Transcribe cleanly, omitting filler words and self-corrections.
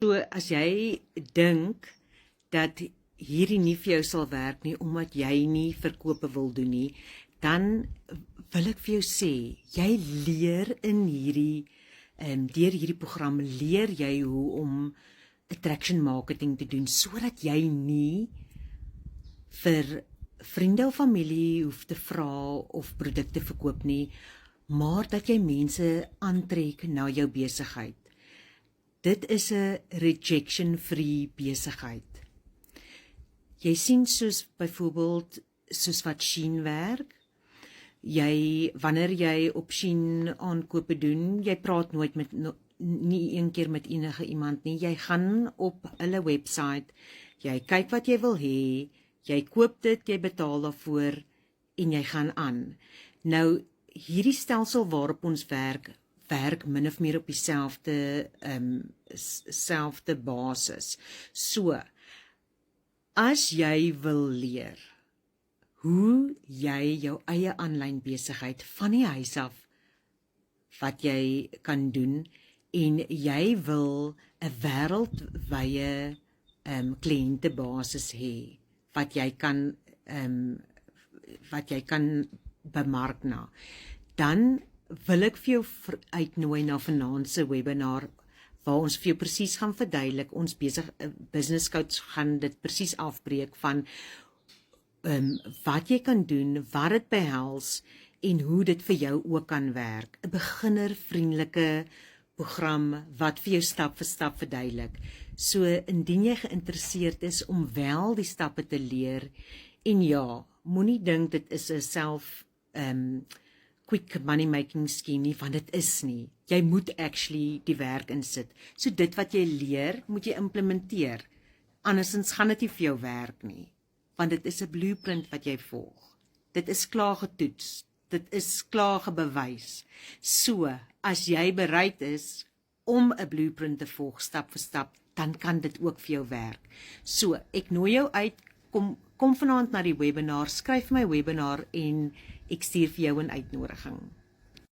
So as jy dink dat hierdie nie vir jou sal werk nie, omdat jy nie verkope wil doen nie, dan wil ek vir jou sê, jy leer in hierdie, deur hierdie program leer jy hoe om attraction marketing te doen, sodat jy nie vir vriende of familie hoef te vra of produkte verkoop nie, maar dat jy mense aantrek na jou besigheid. Dit is 'n rejection-free besigheid. Jy sien soos byvoorbeeld soos wat Shein werk. Wanneer jy op Shein aankope doen, jy praat nooit met nie een keer met enige iemand nie. Jy gaan op hulle website, jy kyk wat jy wil hê, jy koop dit, jy betaal daarvoor en jy gaan aan. Nou hierdie stelsel waarop ons werk min of meer op dieselfde selfde basis. So, as jy wil leer hoe jy jou eie aanlyn besigheid van die huis af wat jy kan doen en jy wil 'n wêreldwye kliëntebasis hê wat jy kan bemark na, dan wil ek vir jou uitnooi na vanaand se webinar waar ons vir jou presies gaan verduidelik, ons business coach gaan dit presies afbreek van wat jy kan doen, wat dit behels en hoe dit vir jou ook kan werk. 'n beginnervriendelike program wat vir jou stap vir stap verduidelik. So indien jy geïnteresseerd is om wel die stappe te leer, en ja, moenie dink dit is 'n quick money making scheme nie, want dit is nie. Jy moet actually die werk insit. So dit wat jy leer, moet jy implementeer. Andersins gaan dit nie vir jou werk nie, want dit is 'n blueprint wat jy volg. Dit is klaar getoets, dit is klaar gebewys. So, as jy bereid is om 'n blueprint te volg stap vir stap, dan kan dit ook vir jou werk. So, ek nooi jou uit, kom vanaand na die webinar, skryf my webinar en ek stuur vir jou 'n uitnodiging.